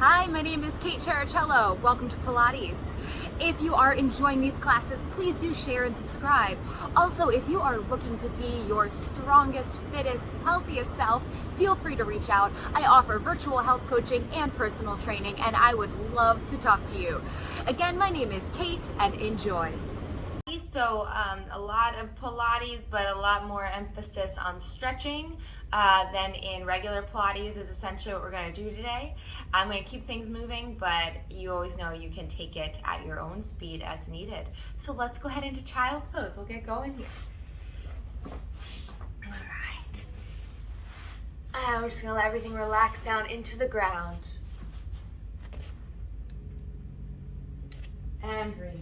Hi, my name is Kate Cherichello. Welcome to Pilates. If you are enjoying these classes, please do share and subscribe. Also, if you are looking to be your strongest, fittest, healthiest self, feel free to reach out. I offer virtual health coaching and personal training, and I would love to talk to you. Again, my name is Kate, and enjoy. So a lot of Pilates, but a lot more emphasis on stretching than in regular Pilates is essentially what we're going to do today. I'm going to keep things moving, but you always know you can take it at your own speed as needed. So let's go ahead into child's pose. We'll get going here. All right. And we're just going to let everything relax down into the ground. And breathe.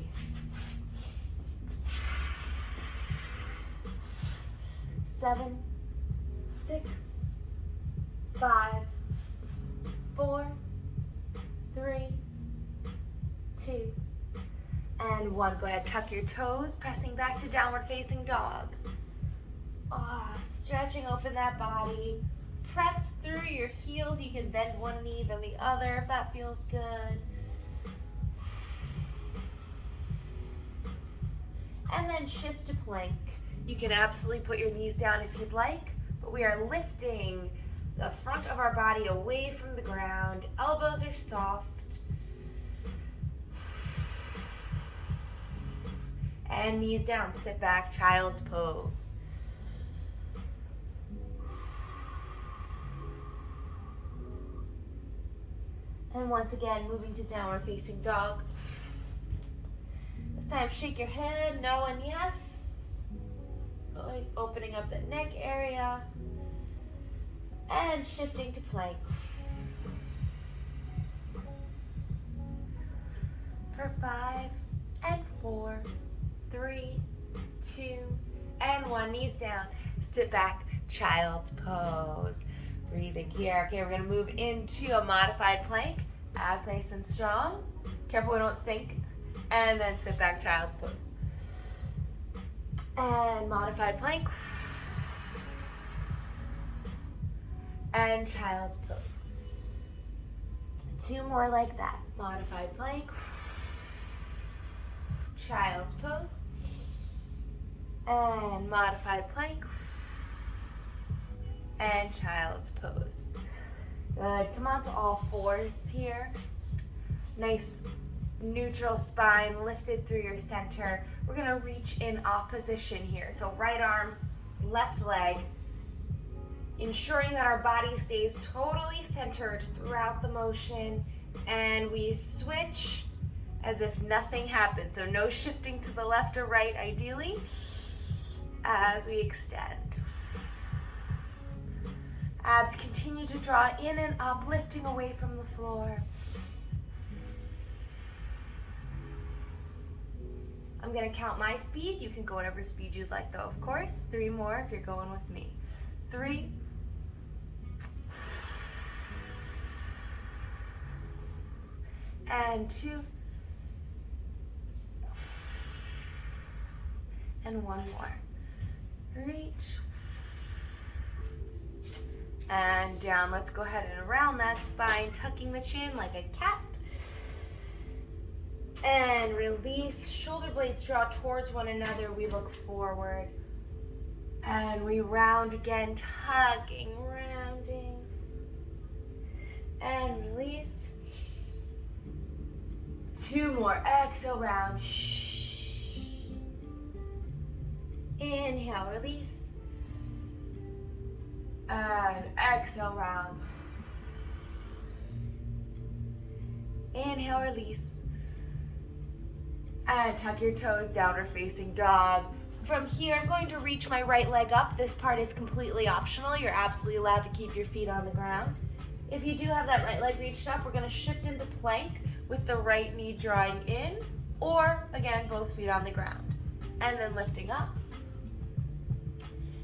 7, 6, 5, 4, 3, 2, and 1. Go ahead, tuck your toes, pressing back to downward facing dog. Stretching open that body. Press through your heels. You can bend one knee then the other if that feels good. And then shift to plank. You can absolutely put your knees down if you'd like, but we are lifting the front of our body away from the ground. Elbows are soft. And knees down, sit back, child's pose. And once again, moving to downward facing dog. This time, shake your head, no and yes. Opening up the neck area and shifting to plank. For 5 and 4, 3, 2, and 1. Knees down. Sit back, child's pose. Breathing here. Okay, we're going to move into a modified plank. Abs nice and strong. Careful we don't sink. And then sit back, child's pose. And modified plank. And child's pose. 2 more like that. Modified plank. Child's pose. And modified plank. And child's pose. Good. Come on to all fours here. Nice neutral spine lifted through your center. We're going to reach in opposition here. So right arm, left leg, ensuring that our body stays totally centered throughout the motion, and we switch as if nothing happened. So no shifting to the left or right ideally as we extend. Abs continue to draw in and up, lifting away from the floor. I'm going to count my speed. You can go whatever speed you'd like though, of course. 3 more if you're going with me. 3. And 2. And 1 more. Reach. And down. Let's go ahead and around that spine, tucking the chin like a cat. And release. Shoulder blades draw towards one another. We look forward. And we round again, tugging, rounding. And release. 2 more. Exhale, round. Inhale, release. And exhale, round. Inhale, release. And tuck your toes, downward facing dog. From here, I'm going to reach my right leg up. This part is completely optional. You're absolutely allowed to keep your feet on the ground. If you do have that right leg reached up, we're going to shift into plank with the right knee drawing in, or again, both feet on the ground. And then lifting up.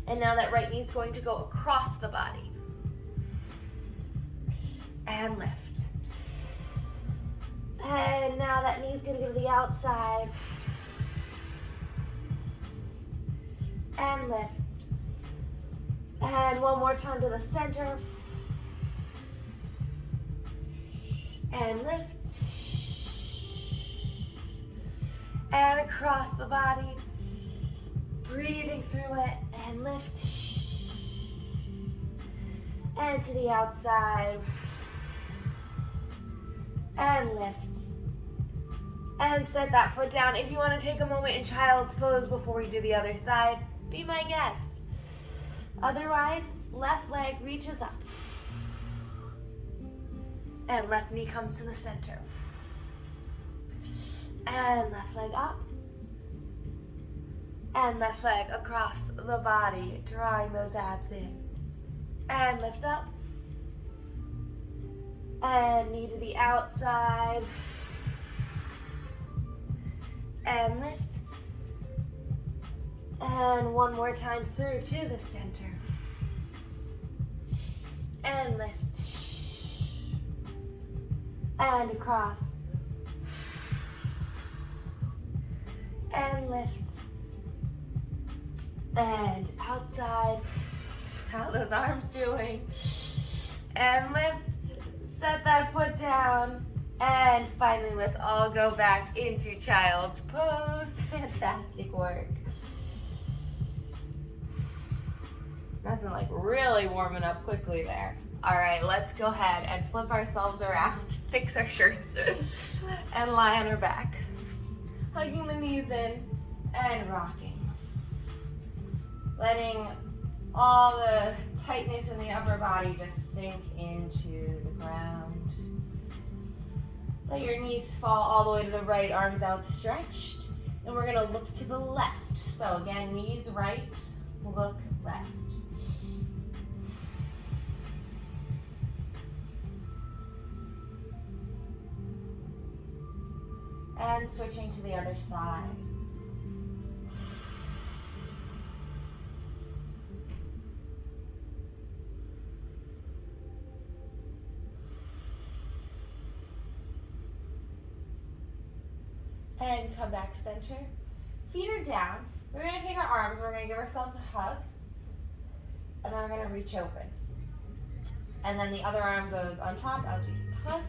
And now that right knee is going to go across the body. And lift. And now that knee is going to go to the outside. And lift. And one more time to the center. and lift. And across the body, breathing through it, and lift. And to the outside, and lift. And set that foot down. If you want to take a moment in child's pose before we do the other side, be my guest. Otherwise, left leg reaches up. And left knee comes to the center. And left leg up. And left leg across the body, drawing those abs in. And lift up. And knee to the outside. And lift. And one more time through to the center. And lift. And across. And lift. And outside. How are those arms doing? And lift. Set that foot down. And finally, let's all go back into child's pose. Fantastic work. Nothing like really warming up quickly there. All right, let's go ahead and flip ourselves around, fix our shirts, and lie on our back. Hugging the knees in and rocking. Letting all the tightness in the upper body just sink into the ground. Let your knees fall all the way to the right, arms outstretched. And we're gonna look to the left. So again, knees right, look left. And switching to the other side. And come back center. Feet are down. We're going to take our arms, we're going to give ourselves a hug, and then we're going to reach open. And then the other arm goes on top as we hug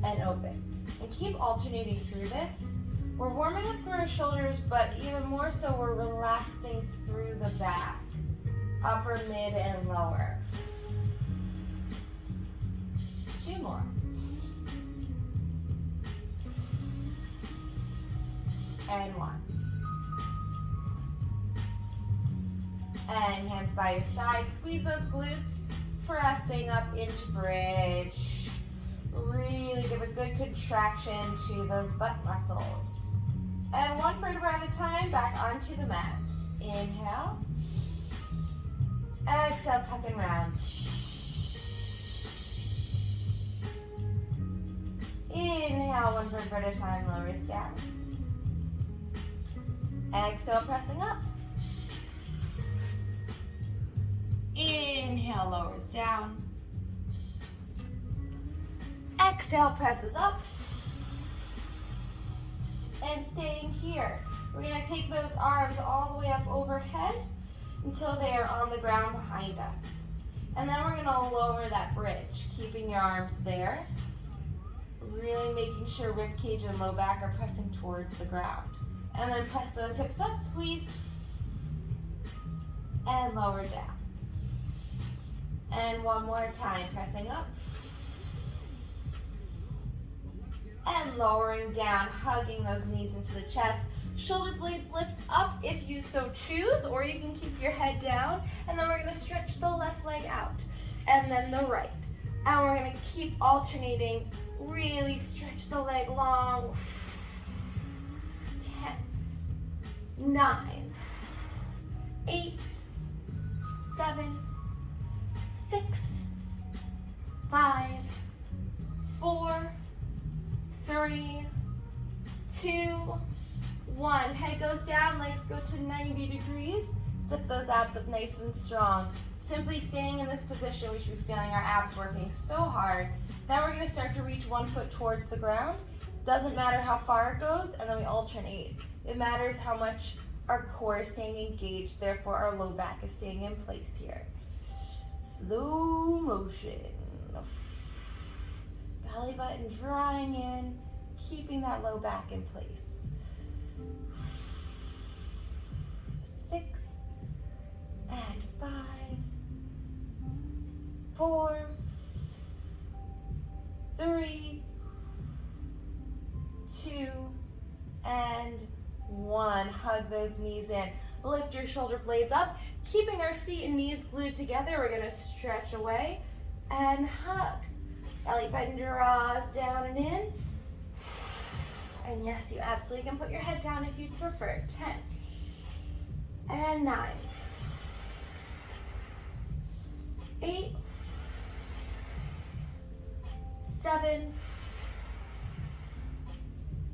and open. And keep alternating through this. We're warming up through our shoulders, but even more so we're relaxing through the back, upper, mid, and lower. 2 more. And 1. And hands by your side. Squeeze those glutes, pressing up into bridge. Really give a good contraction to those butt muscles. And 1 vertebra at a time, back onto the mat. Inhale. Exhale, tuck and round. Inhale, 1 vertebra at a time, lowers down. Exhale, pressing up. Inhale, lowers down. Exhale, presses up. And staying here. We're going to take those arms all the way up overhead until they are on the ground behind us. And then we're going to lower that bridge, keeping your arms there. Really making sure rib cage and low back are pressing towards the ground. And then press those hips up, squeeze, and lower down. And 1 more time, pressing up. And lowering down, hugging those knees into the chest. Shoulder blades lift up if you so choose, or you can keep your head down. And then we're gonna stretch the left leg out, and then the right. And we're gonna keep alternating, really stretch the leg long. 10, 9, 8, 7, 6, 5, 4, 3, 2, 1. Head goes down, legs go to 90 degrees. Zip those abs up nice and strong. Simply staying in this position, we should be feeling our abs working so hard. Then we're going to start to reach 1 foot towards the ground. Doesn't matter how far it goes, and then we alternate. It matters how much our core is staying engaged, therefore our low back is staying in place here. Slow motion. belly button drawing in, keeping that low back in place. 6 and 5, 4, 3, 2, and 1. Hug those knees in. Lift your shoulder blades up, keeping our feet and knees glued together. We're going to stretch away and hug. Belly button draws down and in. And yes, you absolutely can put your head down if you'd prefer. 10 and 9, 8, 7,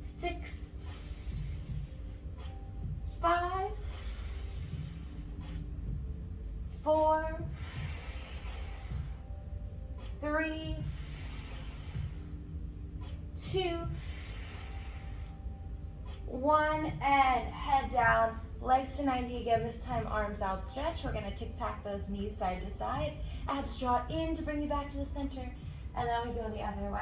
6, 5, 4, 3, 2, 1, and head down, legs to 90 again, this time arms outstretched. We're gonna tic-tac those knees side to side, abs draw in to bring you back to the center, and then we go the other way.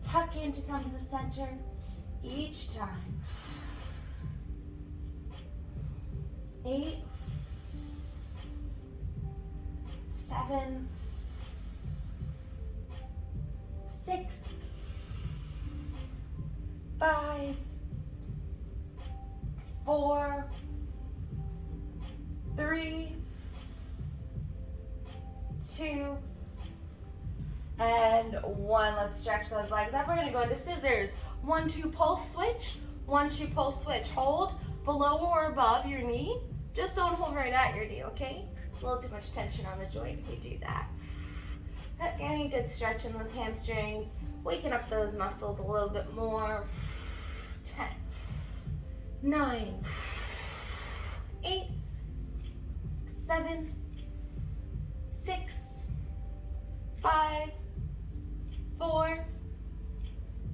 Tuck in to come to the center each time. 8, 7, 6, 5, 4, 3, 2, and 1. Let's stretch those legs up. We're going to go into scissors. 1, 2, pulse switch. 1, 2, pulse switch. Hold below or above your knee. Just don't hold right at your knee, okay? A little too much tension on the joint if we do that. Getting a good stretch in those hamstrings. Waking up those muscles a little bit more. 10, 9, 8, 7, 6, 5, 4,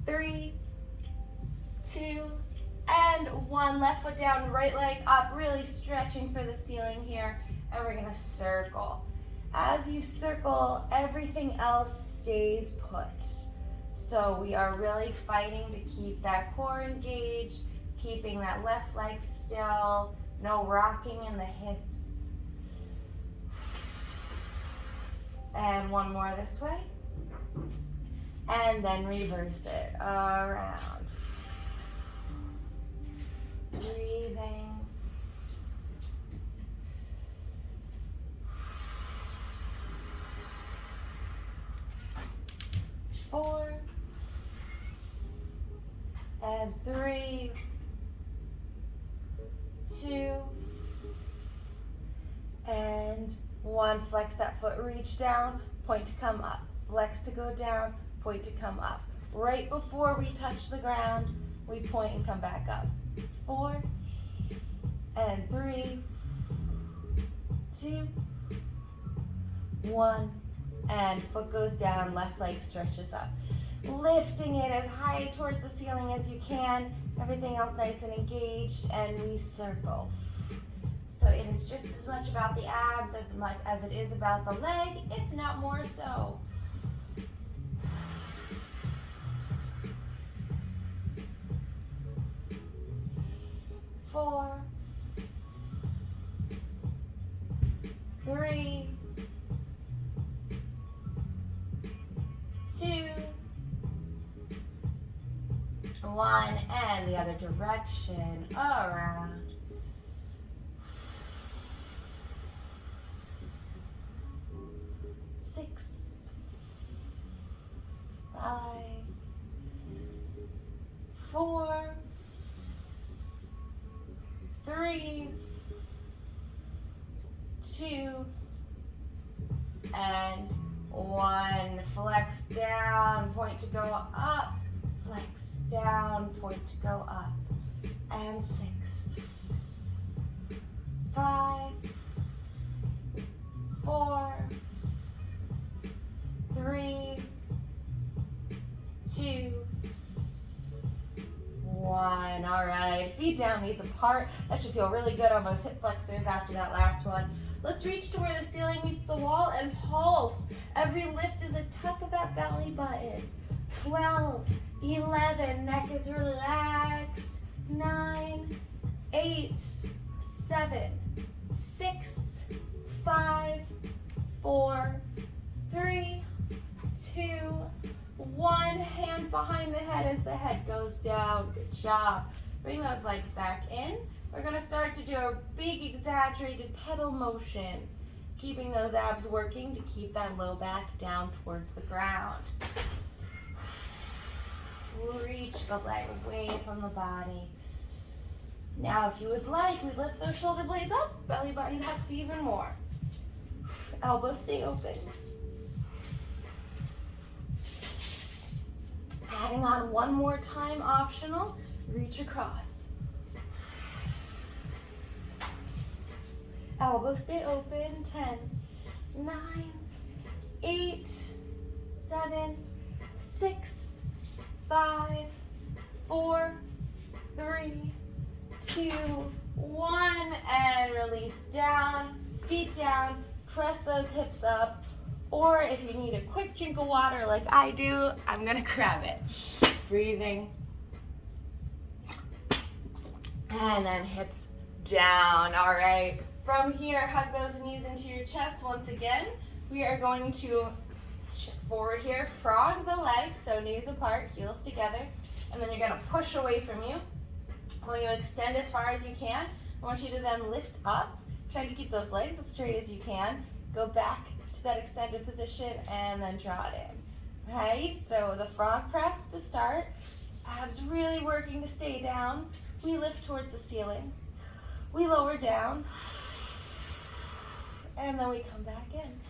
3, 2, and 1. Left foot down, right leg up, really stretching for the ceiling here. And we're gonna circle. As you circle, everything else stays put. So we are really fighting to keep that core engaged, keeping that left leg still, no rocking in the hips. And 1 more this way. And then reverse it around. Breathing. 4 and 3, 2 and 1. Flex that foot, reach down, point to come up. Flex to go down, point to come up. Right before we touch the ground, we point and come back up. 4 and 3, 2, 1. And foot goes down, left leg stretches up. Lifting it as high towards the ceiling as you can. Everything else nice and engaged, and we circle. So it is just as much about the abs as much as it is about the leg, if not more so. 4, 3, 2, 1, and the other direction, around. 6, 5, 4, 3, 2, and 1. Flex down, point to go up. Flex down, point to go up. And 6, 5, 4, 3, 2, 1. All right, feet down, knees apart. That should feel really good on those hip flexors after that last one. Let's reach to where the ceiling meets the wall and pulse. Every lift is a tuck of that belly button. 12, 11, neck is relaxed. 9, 8, 7, 6, 5, 4, 3, 2, 1. Hands behind the head as the head goes down. Good job. Bring those legs back in. We're going to start to do a big exaggerated pedal motion, keeping those abs working to keep that low back down towards the ground. Reach the leg away from the body. Now, if you would like, we lift those shoulder blades up, belly button tucks even more. Elbows stay open. Adding on one more time, optional, reach across. Elbows stay open. 10, 9, 8, 7, 6, 5, 4, 3, 2, 1, and release down, feet down, press those hips up, or if you need a quick drink of water like I do, I'm gonna grab it. Breathing. And then hips down, all right. From here, hug those knees into your chest once again. We are going to shift forward here, frog the legs, so knees apart, heels together, and then you're gonna push away from you. When you extend as far as you can, I want you to then lift up, try to keep those legs as straight as you can, go back to that extended position, and then draw it in. Right, so the frog press to start, abs really working to stay down. We lift towards the ceiling, we lower down, and then we come back in.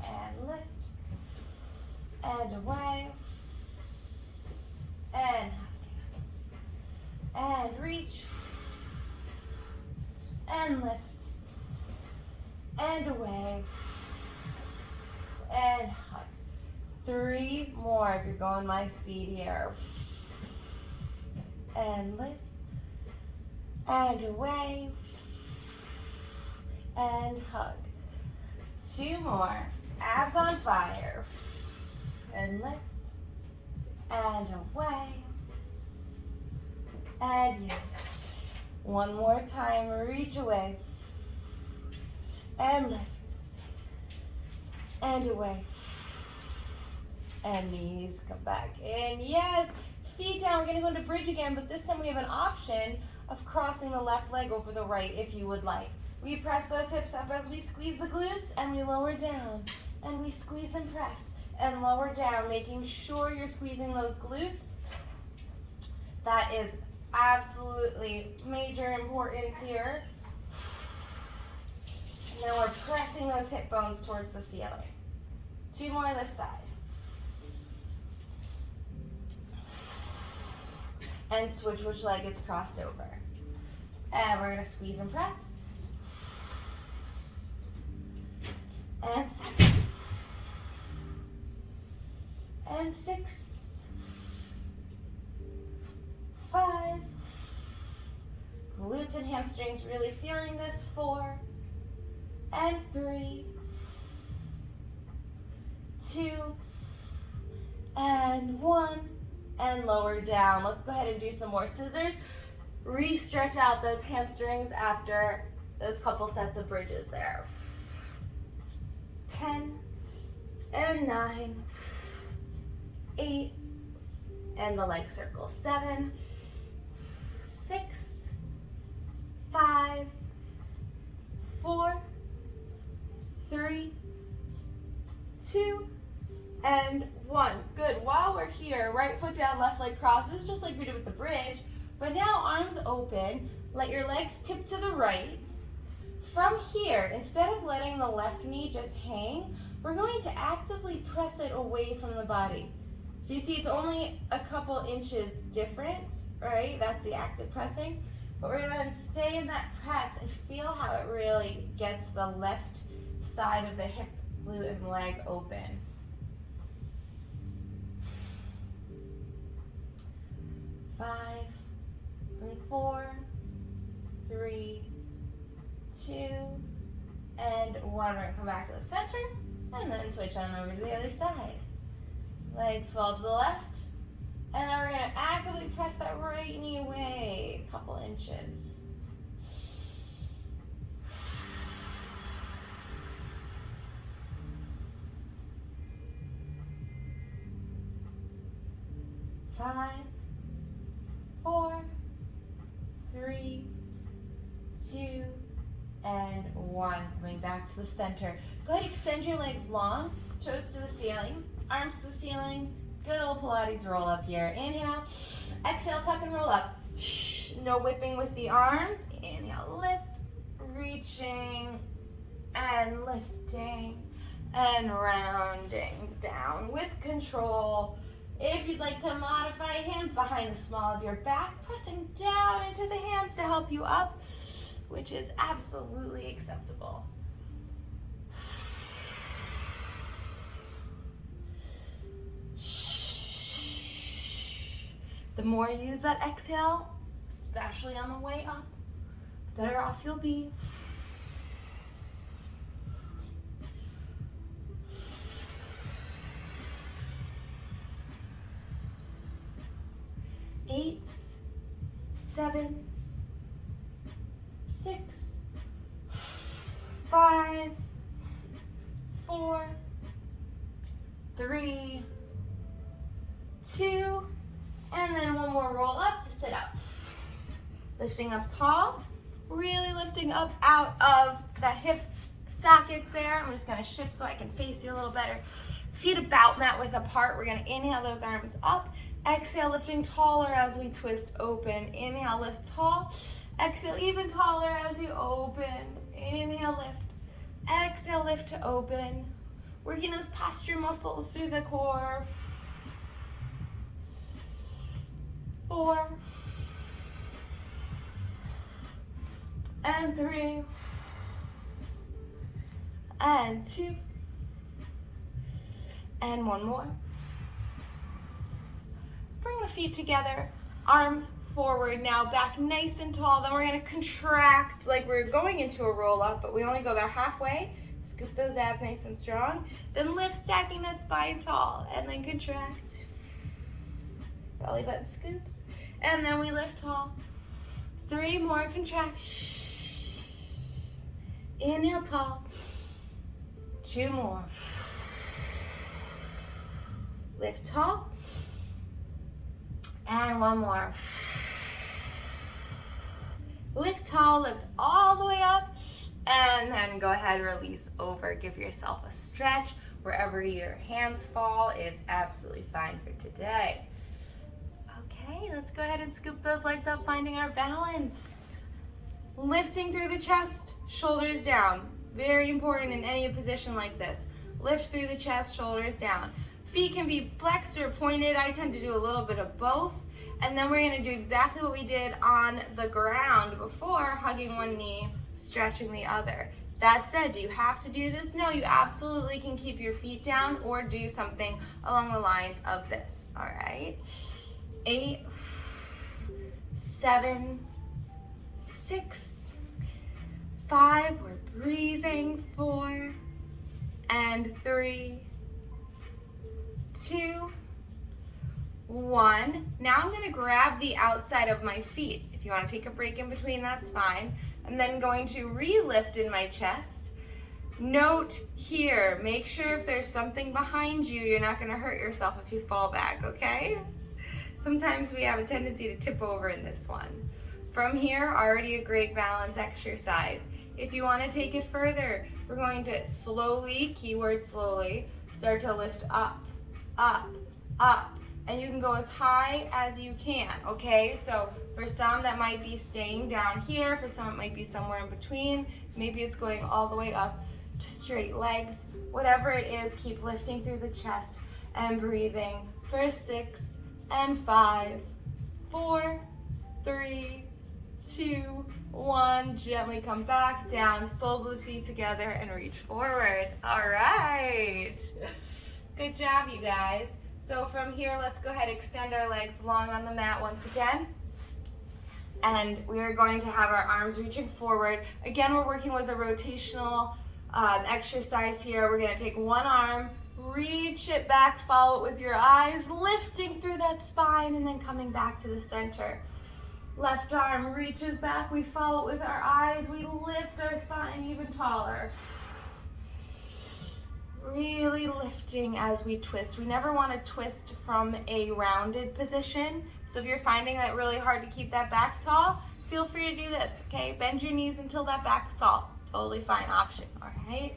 And lift, and away, and hug, and reach, and lift, and away, and hug. 3 more if you're going my speed here. And lift, and away, and hug. 2 more, abs on fire, and lift, and away, and in. 1 more time, reach away, and lift, and away, and knees come back in. Yes, feet down. We're going to go into bridge again, but this time we have an option of crossing the left leg over the right if you would like. We press those hips up as we squeeze the glutes, and we lower down, and we squeeze and press, and lower down, making sure you're squeezing those glutes. That is absolutely major importance here. Now we're pressing those hip bones towards the ceiling. 2 more this side. And switch which leg is crossed over. And we're going to squeeze and press. And 7. And 6. 5. Glutes and hamstrings really feeling this. 4. And 3. 2. And 1. And lower down. Let's go ahead and do some more scissors. Re-stretch out those hamstrings after those couple sets of bridges there. 10 and 9, 8, and the leg circle. 7, 6, 5, 4, 3, 2, and 1. Good. While we're here, right foot down, left leg crosses, just like we did with the bridge. But now arms open, let your legs tip to the right. From here, instead of letting the left knee just hang, we're going to actively press it away from the body. So you see it's only a couple inches difference, right? That's the active pressing. But we're gonna stay in that press and feel how it really gets the left side of the hip, glute, and leg open. 5, and 4, 3, 2, and 1. We're gonna come back to the center and then switch on over to the other side. Legs fall to the left, and then we're gonna actively press that right knee away a couple inches. Five, 4, 3, 2, and 1. Coming back to the center. Go ahead, extend your legs long, toes to the ceiling, arms to the ceiling. Good old Pilates roll up here. Inhale, exhale, tuck and roll up. No whipping with the arms. Inhale, lift, reaching, and lifting, and rounding down with control. If you'd like to modify, hands behind the small of your back, pressing down into the hands to help you up, which is absolutely acceptable. The more you use that exhale, especially on the way up, the better off you'll be. Eight, 7, 6, 5, 4, 3, 2, and then one more roll up to sit up. Lifting up tall, really lifting up out of the hip sockets there. I'm just gonna shift so I can face you a little better. Feet about mat width apart. We're gonna inhale those arms up. Exhale, lifting taller as we twist open. Inhale, lift tall. Exhale, even taller as you open. Inhale, lift. Exhale, lift to open. Working those posture muscles through the core. 4, and 3, and 2, and one more. Bring the feet together, arms forward now, back nice and tall. Then we're gonna contract like we're going into a roll up, but we only go about halfway. Scoop those abs nice and strong. Then lift, stacking that spine tall, and then contract. Belly button scoops, and then we lift tall. 3 more, contract. Inhale tall. 2 more. Lift tall. And 1 more. Lift tall, lift all the way up, and then go ahead, release over. Give yourself a stretch. Wherever your hands fall is absolutely fine for today. Okay, let's go ahead and scoop those legs up, finding our balance. Lifting through the chest, shoulders down. Very important in any position like this. Lift through the chest, shoulders down. Feet can be flexed or pointed. I tend to do a little bit of both. And then we're gonna do exactly what we did on the ground before, hugging one knee, stretching the other. That said, do you have to do this? No, you absolutely can keep your feet down or do something along the lines of this, all right? 8, 7, 6, 5, we're breathing, 4, and 3, 2, 1. Now I'm gonna grab the outside of my feet. If you wanna take a break in between, that's fine. I'm then going to re-lift in my chest. Note here, make sure if there's something behind you, you're not gonna hurt yourself if you fall back, okay? Sometimes we have a tendency to tip over in this one. From here, already a great balance exercise. If you wanna take it further, we're going to slowly, keyword slowly, start to lift up, up, up. And you can go as high as you can, okay? So for some that might be staying down here, for some it might be somewhere in between, maybe it's going all the way up to straight legs. Whatever it is, keep lifting through the chest and breathing for 6 and 5, 4, 3, 2, 1. Gently come back down, soles of the feet together and reach forward. All right. Good job, you guys. So from here, let's go ahead and extend our legs long on the mat once again. And we are going to have our arms reaching forward. Again, we're working with a rotational exercise here. We're gonna take one arm, reach it back, follow it with your eyes, lifting through that spine and then coming back to the center. Left arm reaches back, we follow it with our eyes, we lift our spine even taller. Really lifting as we twist. We never want to twist from a rounded position. So if you're finding that really hard to keep that back tall, feel free to do this, okay? Bend your knees until that back's tall. Totally fine option, all right?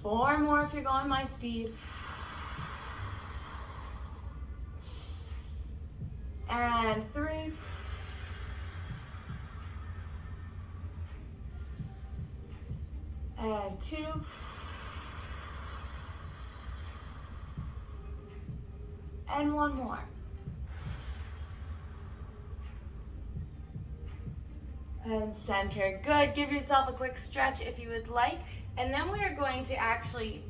Four more if you're going my speed. And 3. And 2. And 1 more. And center. Good. Give yourself a quick stretch if you would like. And then we are going to actually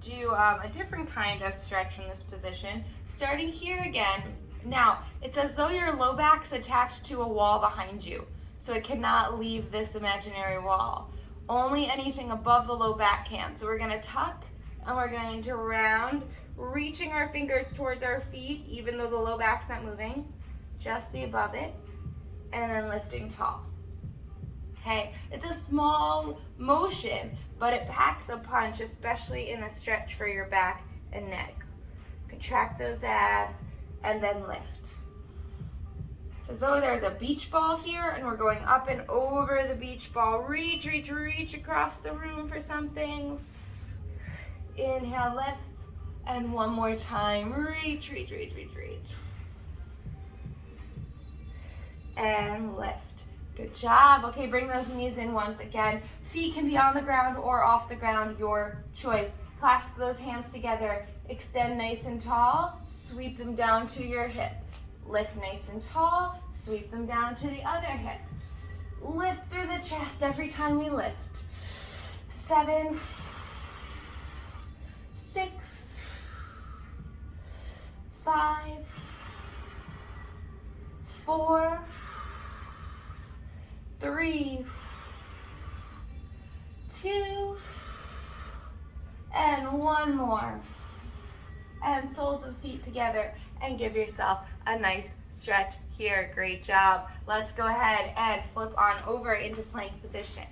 do a different kind of stretch from this position. Starting here again. Now, it's as though your low back's attached to a wall behind you. So it cannot leave this imaginary wall. Only anything above the low back can. So we're going to tuck and we're going to round, reaching our fingers towards our feet, even though the low back's not moving, just the above it, and then lifting tall. Okay, it's a small motion, but it packs a punch, especially in a stretch for your back and neck. Contract those abs and then lift. It's as though there's a beach ball here and we're going up and over the beach ball. Reach, reach, reach across the room for something. Inhale, lift. And one more time. Reach, reach, reach, reach, reach. And lift. Good job. Okay, bring those knees in once again. Feet can be on the ground or off the ground, your choice. Clasp those hands together. Extend nice and tall. Sweep them down to your hip. Lift nice and tall. Sweep them down to the other hip. Lift through the chest every time we lift. 7, 6, 5, 4, 3, 2, and 1 more. And soles of the feet together and give yourself a nice stretch here. Great job. Let's go ahead and flip on over into plank position.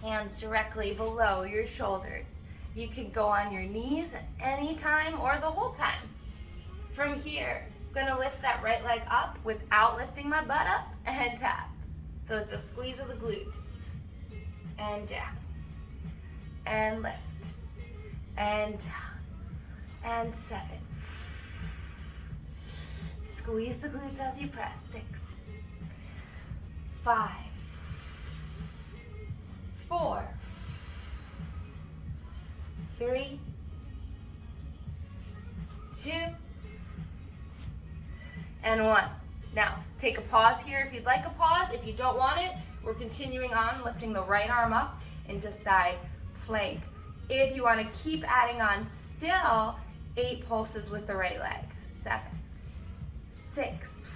Hands directly below your shoulders. You can go on your knees anytime or the whole time. From here, I'm gonna lift that right leg up without lifting my butt up and tap. So it's a squeeze of the glutes. And down. And lift. And down. And 7. Squeeze the glutes as you press. 6, 5, 4, 3, 2, and 1. Now, take a pause here if you'd like a pause. If you don't want it, we're continuing on, lifting the right arm up into side plank. If you want to keep adding on still, 8 pulses with the right leg. 7, 6,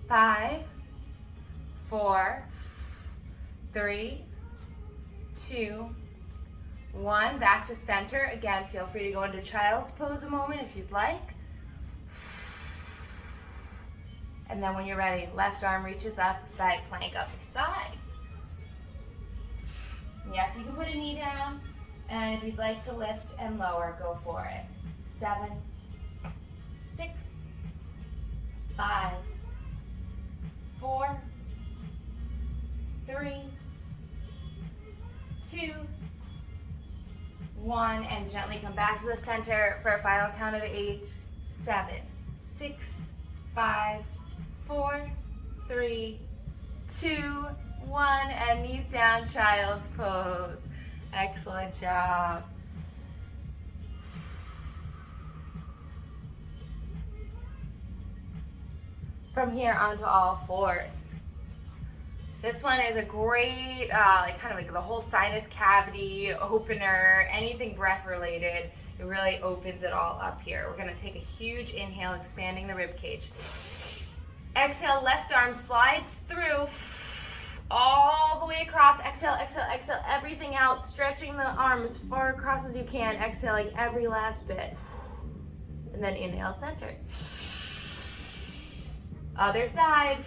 5, 4, 3, 2, 1. Back to center. Again, feel free to go into child's pose a moment if you'd like. And then when you're ready, left arm reaches up, side plank, other side. Yes, you can put a knee down. And if you'd like to lift and lower, go for it. 7, 6, 5, 4, 3, 2, 1. And gently come back to the center for a final count of 8. 7, 6, 5, 4, 3, 2, 1. And knees down, child's pose. Excellent job. From here onto all fours. This one is a great, kind of like the whole sinus cavity opener, anything breath related. It really opens it all up here. We're gonna take a huge inhale, expanding the rib cage. Exhale, left arm slides through all the way across. Exhale, exhale, exhale, everything out, stretching the arm as far across as you can, exhaling every last bit. And then inhale, center. Other side.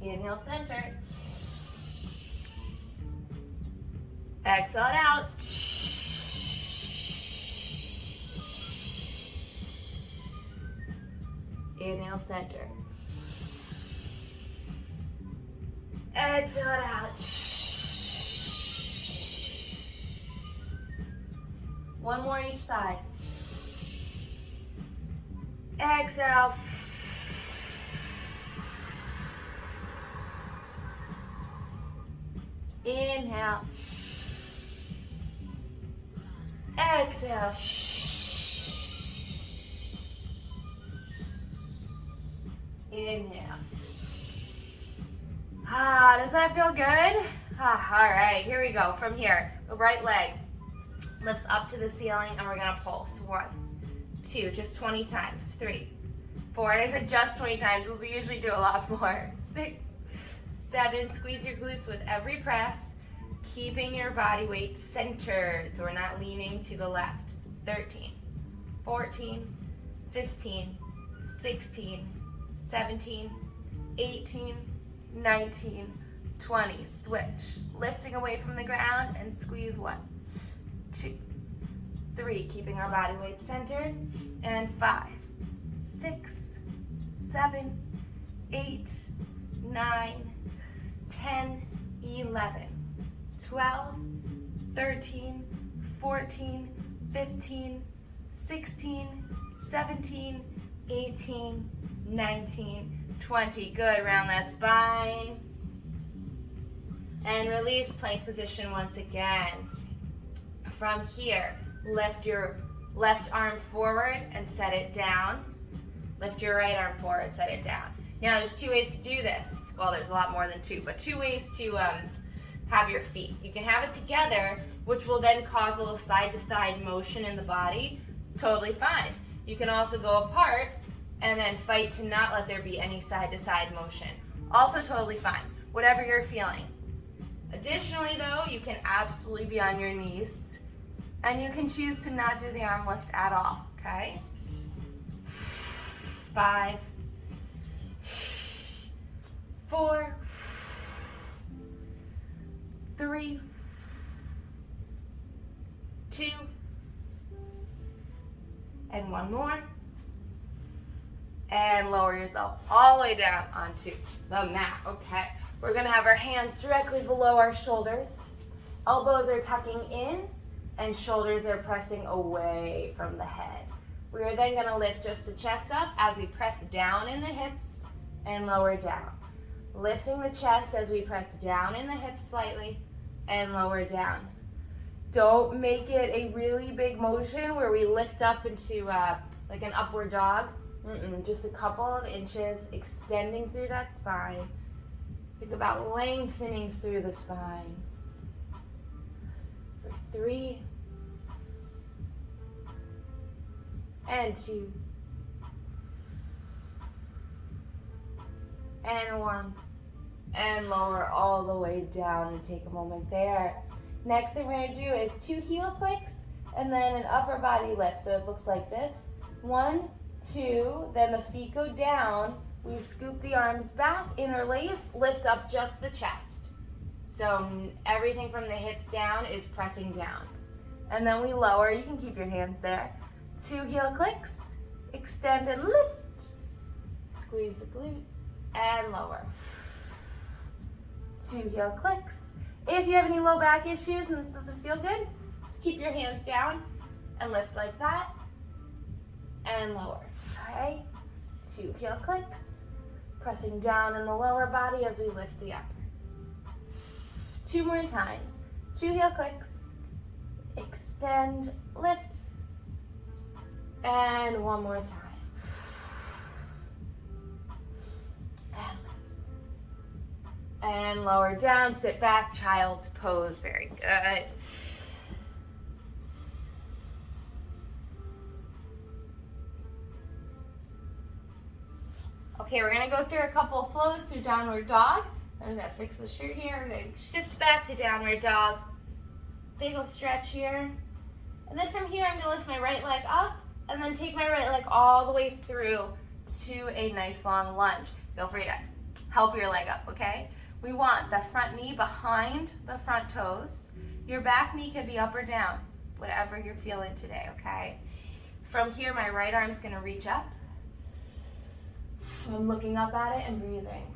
Inhale, center. Exhale it out. Inhale, center. Exhale it out. One more each side. Exhale. Inhale. Exhale. Inhale. Does that feel good? All right, here we go. From here, the right leg lifts up to the ceiling, and we're gonna pulse. 1, 2, just 20 times. 3, 4, and I said just 20 times because we usually do a lot more. 6, 7, squeeze your glutes with every press, keeping your body weight centered so we're not leaning to the left. 13, 14, 15, 16, 17, 18, 19, 20. Switch. Lifting away from the ground and squeeze. 1, 2, 3. Keeping our body weight centered. And 5, 6, 7, 8, 9, 10, 11, 12, 13, 14, 15, 16, 17, 18, 19, 20. Good, round that spine. And release, plank position once again. From here, lift your left arm forward and set it down. Lift your right arm forward, set it down. Now there's 2 ways to do this. Well, there's a lot more than 2, but 2 ways to have your feet. You can have it together, which will then cause a little side-to-side motion in the body. Totally fine. You can also go apart and then fight to not let there be any side-to-side motion. Also totally fine, whatever you're feeling. Additionally though, you can absolutely be on your knees, and you can choose to not do the arm lift at all, okay? 5, 4, 3, 2, and 1 more. And lower yourself all the way down onto the mat. Okay, we're gonna have our hands directly below our shoulders. Elbows are tucking in and shoulders are pressing away from the head. We are then gonna lift just the chest up as we press down in the hips and lower down. Lifting the chest as we press down in the hips slightly and lower down. Don't make it a really big motion where we lift up into like an upward dog. Just a couple of inches, extending through that spine. Think about lengthening through the spine. For 3, and 2, and 1, and lower all the way down, and take a moment there. Next thing we're going to do is 2 heel clicks and then an upper body lift. So it looks like this. 1, 2, then the feet go down. We scoop the arms back, interlace, lift up just the chest. So everything from the hips down is pressing down. And then we lower, you can keep your hands there. 2 heel clicks, extend and lift. Squeeze the glutes and lower. 2 heel clicks. If you have any low back issues and this doesn't feel good, just keep your hands down and lift like that and lower. Okay, 2 heel clicks, pressing down in the lower body as we lift the upper. 2 more times. 2 heel clicks, extend, lift, and 1 more time. And lift. And lower down, sit back, child's pose. Very good. Okay, we're gonna go through a couple of flows through downward dog. I'm just gonna fix the shirt here. We're gonna shift back to downward dog. Big ol' stretch here. And then from here, I'm gonna lift my right leg up and then take my right leg all the way through to a nice long lunge. Feel free to help your leg up, okay? We want the front knee behind the front toes. Your back knee can be up or down, whatever you're feeling today, okay? From here, my right arm's gonna reach up. I'm looking up at it and breathing.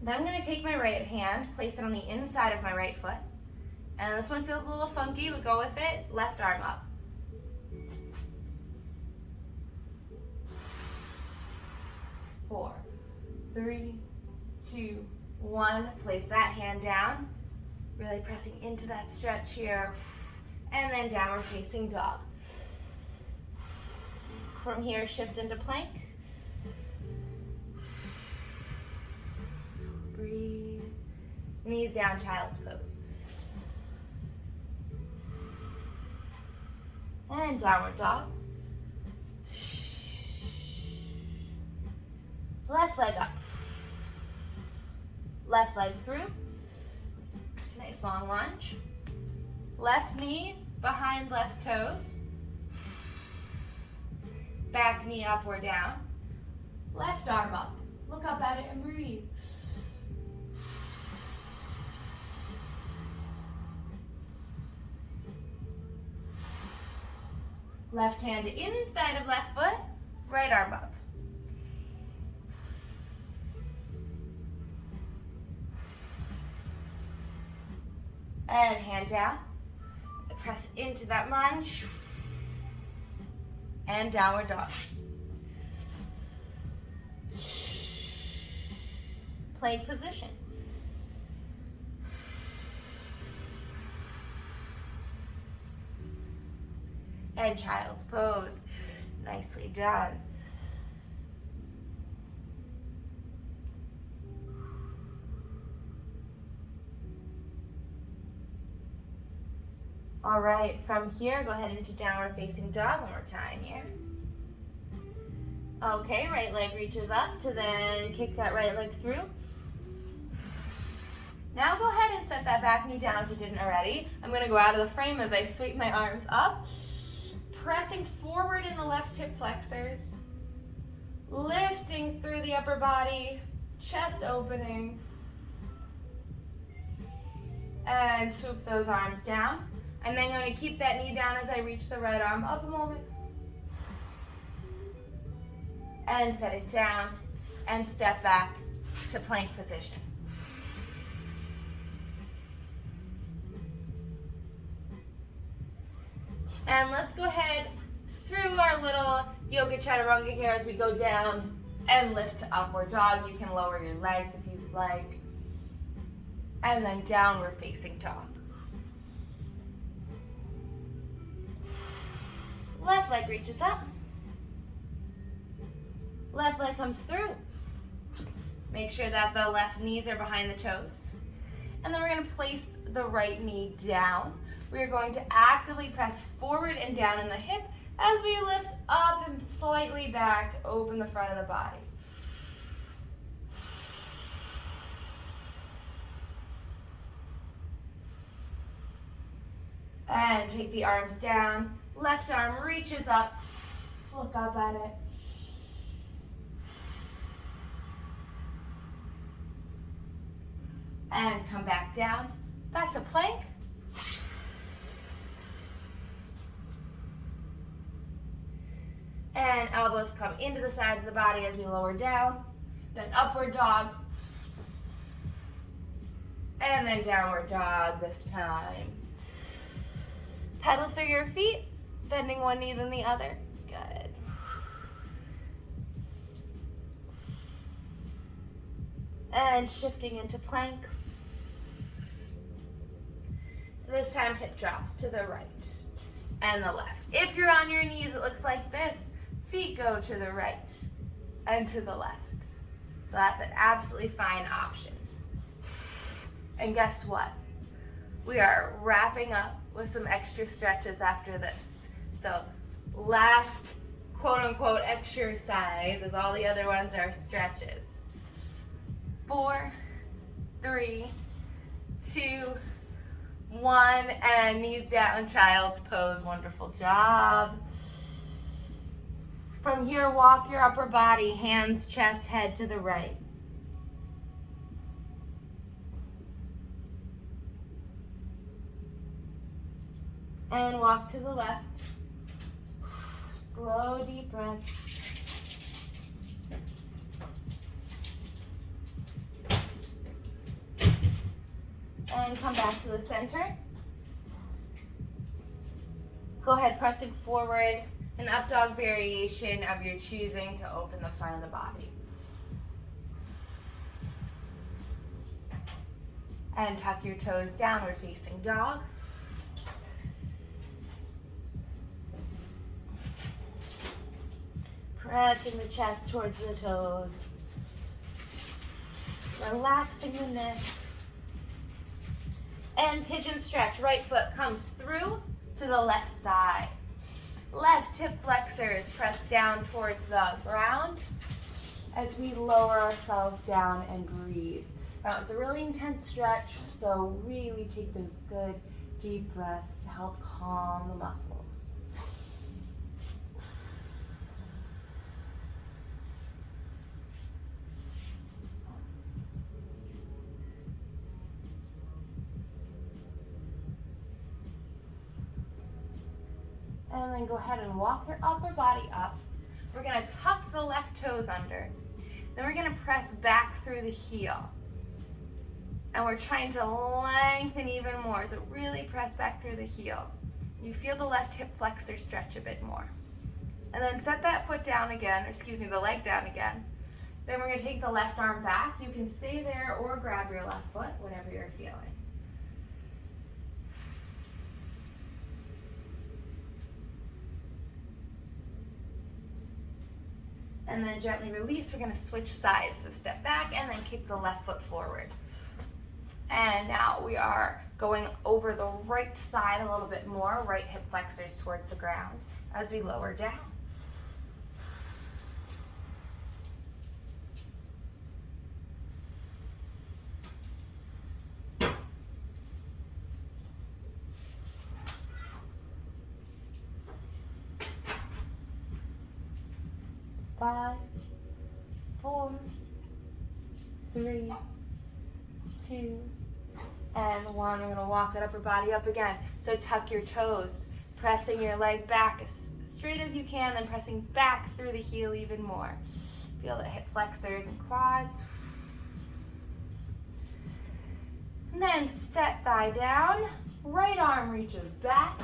Then I'm gonna take my right hand, place it on the inside of my right foot. And this one feels a little funky, but go with it. Left arm up. 4, 3, 2, 1. Place that hand down. Really pressing into that stretch here. And then downward facing dog. From here, shift into plank. Breathe. Knees down, child's pose. And downward dog. Left leg up. Left leg through. Nice long lunge. Left knee behind left toes. Back knee up or down. Left arm up. Look up at it and breathe. Left hand inside of left foot, right arm up. And hand down. Press into that lunge. And downward dog. Plank position. And child's pose. Nicely done. All right, from here, go ahead into downward facing dog one more time here. Okay, right leg reaches up to then kick that right leg through. Now go ahead and set that back knee down if you didn't already. I'm gonna go out of the frame as I sweep my arms up, pressing forward in the left hip flexors, lifting through the upper body, chest opening, and swoop those arms down. I'm then going to keep that knee down as I reach the right arm up a moment. And set it down and step back to plank position. And let's go ahead through our little yoga chaturanga here as we go down and lift to upward dog. You can lower your legs if you'd like. And then downward facing dog. Left leg reaches up. Left leg comes through. Make sure that the left knees are behind the toes. And then we're going to place the right knee down. We are going to actively press forward and down in the hip as we lift up and slightly back to open the front of the body. And take the arms down. Left arm reaches up. Look up at it. And come back down. Back to plank. And elbows come into the sides of the body as we lower down. Then upward dog. And then downward dog this time. Pedal through your feet, bending one knee than the other. Good. And shifting into plank. This time hip drops to the right and the left. If you're on your knees, it looks like this. Feet go to the right and to the left. So that's an absolutely fine option. And guess what? We are wrapping up with some extra stretches after this. So last quote unquote exercise, as all the other ones are stretches. 4, 3, 2, 1, and knees down, child's pose. Wonderful job. From here, walk your upper body, hands, chest, head to the right. And walk to the left. Slow, deep breath. And come back to the center. Go ahead, pressing forward, an up dog variation of your choosing to open the front of the body. And tuck your toes, downward facing dog. Pressing the chest towards the toes. Relaxing the neck. And pigeon stretch. Right foot comes through to the left side. Left hip flexors press down towards the ground as we lower ourselves down and breathe. Now it's a really intense stretch, so really take those good deep breaths to help calm the muscles. And then go ahead and walk your upper body up. We're gonna tuck the left toes under. Then we're gonna press back through the heel. And we're trying to lengthen even more, so really press back through the heel. You feel the left hip flexor stretch a bit more. And then set that foot down again, or excuse me, the leg down again. Then we're gonna take the left arm back. You can stay there or grab your left foot, whatever you're feeling. And then gently release. We're gonna switch sides. So step back and then kick the left foot forward. And now we are going over the right side a little bit more, right hip flexors towards the ground as we lower down. Five, 4, 3, 2, and 1. We're going to walk that upper body up again. So tuck your toes, pressing your leg back as straight as you can, then pressing back through the heel even more. Feel the hip flexors and quads. And then set thigh down, right arm reaches back.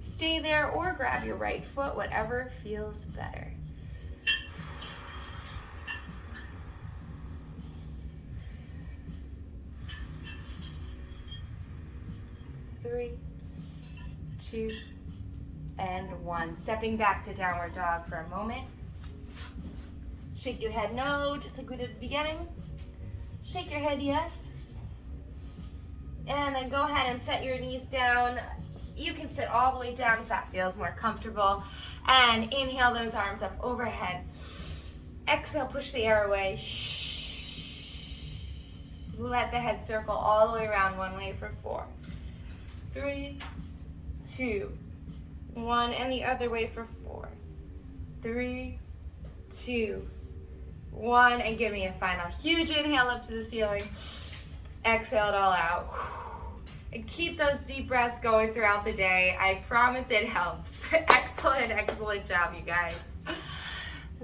Stay there or grab your right foot, whatever feels better. 3, 2, and 1. Stepping back to downward dog for a moment. Shake your head no, just like we did at the beginning. Shake your head yes. And then go ahead and set your knees down. You can sit all the way down if that feels more comfortable. And inhale those arms up overhead. Exhale, push the air away. Let the head circle all the way around one way for 4, 3, 2, 1, and the other way for 4, 3, 2, 1, and give me a final huge inhale up to the ceiling. Exhale it all out. And keep those deep breaths going throughout the day. I promise it helps. Excellent, excellent job, you guys.